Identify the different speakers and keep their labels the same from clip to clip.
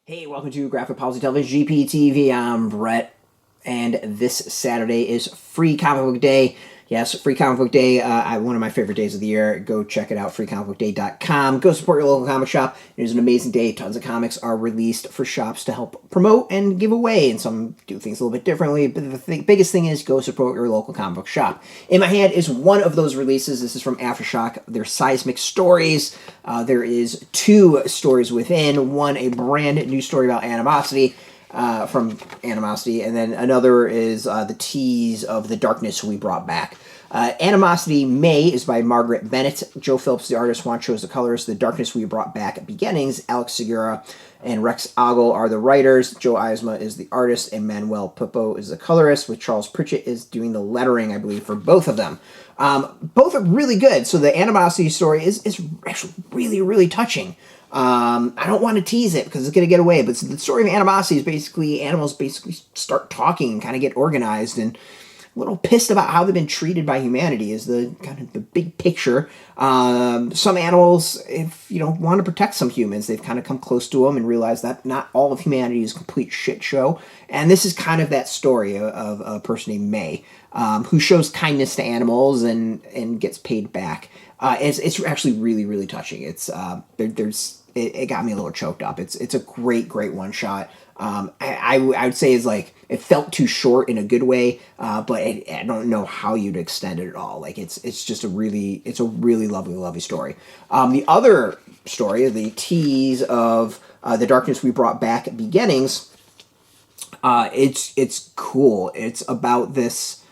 Speaker 1: Hey, welcome to Graphic Policy Television, GPTV. I'm Brett, and this Saturday is Free Comic Book Day. Yes, Free Comic Book Day, one of my favorite days of the year. Go check it out, freecomicbookday.com. Go support your local comic shop. It is an amazing day. Tons of comics are released for shops to help promote and give away, and some do things a little bit differently, but the biggest thing is go support your local comic book shop. In my hand is one of those releases. This is from AfterShock. They're Seismic Stories. There is two stories within. One, a brand new story about animosity, from Animosity, and then another is the tease of the darkness we brought back. Animosity May is by Marguerite Bennett. Joe Phillips is the artist, Juancho is the colorist. The Darkness We Brought Back Beginnings. Alex Segura and Rex Ogle are the writers. Joe Eisma is the artist, and Manuel Puppo is the colorist, with Charles Pritchett is doing the lettering, I believe, for both of them. Both are really good. So the Animosity story is actually really, really touching. I don't want to tease it because it's going to get away, but the story of Animosity is basically animals basically start talking and kind of get organized and a little pissed about how they've been treated by humanity is the kind of the big picture. Some animals, if you don't want to protect some humans, they've kind of come close to them and realized that not all of humanity is a complete shit show. And this is kind of that story of a person named May, who shows kindness to animals and gets paid back. It's actually really, really touching. It's it got me a little choked up. It's a great one shot. I would say is like it felt too short in a good way, but I don't know how you'd extend it at all. Like it's just a really lovely story. The other story, the tease of the Darkness We Brought Back Beginnings, it's cool. It's about this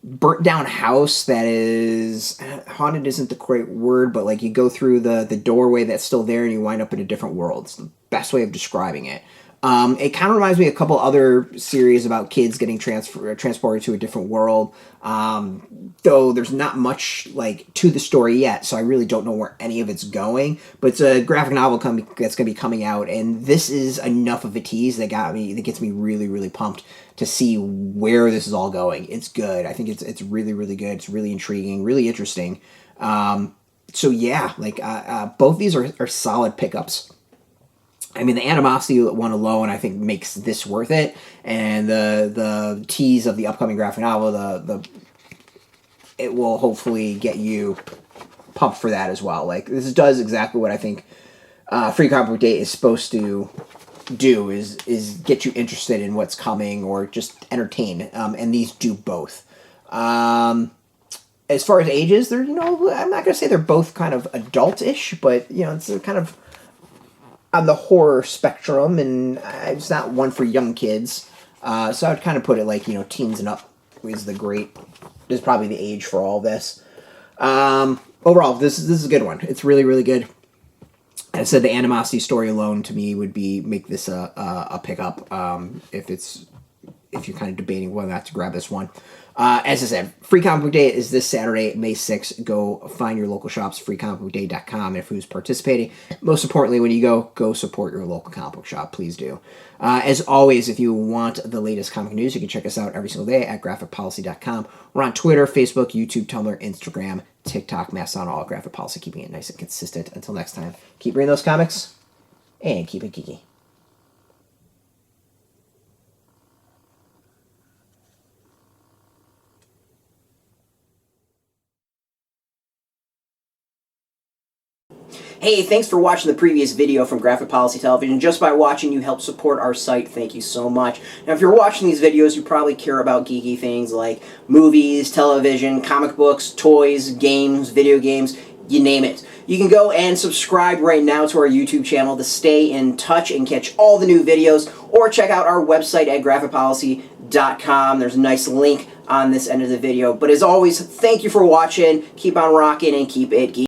Speaker 1: burnt down house that is haunted isn't the correct word, but like you go through the doorway that's still there and you wind up in a different world. It's the best way of describing it. It kind of reminds me of a couple other series about kids getting transported to a different world, though there's not much like to the story yet, so I really don't know where any of it's going. But it's a graphic novel that's going to be coming out, and this is enough of a tease that gets me really pumped to see where this is all going. It's good. I think it's really good. It's really intriguing, really interesting. So yeah, like both these are solid pickups. I mean, the Animosity one alone, I think, makes this worth it, and the tease of the upcoming graphic novel, it will hopefully get you pumped for that as well. Like this does exactly what I think Free Comic Book Day is supposed to do: is get you interested in what's coming or just entertain. And these do both. As far as ages, they're I'm not gonna say they're both kind of adult-ish, but it's kind of on the horror spectrum, and it's not one for young kids. So I would kind of put it like, teens and up is probably the age for all this. Overall, this is a good one. It's really good. As I said, the Animosity story alone to me would make this a pickup, if you're kind of debating whether or not to grab this one. As I said, Free Comic Book Day is this Saturday, May 6th. Go find your local shops, freecomicbookday.com, if who's participating. Most importantly, when you go support your local comic book shop. Please do. As always, if you want the latest comic news, you can check us out every single day at graphicpolicy.com. We're on Twitter, Facebook, YouTube, Tumblr, Instagram, TikTok, Mastodon, all Graphic Policy, keeping it nice and consistent. Until next time, keep reading those comics, and keep it geeky. Hey, thanks for watching the previous video from Graphic Policy Television. Just by watching, you help support our site. Thank you so much. Now, if you're watching these videos, you probably care about geeky things like movies, television, comic books, toys, games, video games, you name it. You can go and subscribe right now to our YouTube channel to stay in touch and catch all the new videos, or check out our website at graphicpolicy.com. There's a nice link on this end of the video. But as always, thank you for watching. Keep on rocking and keep it geeky.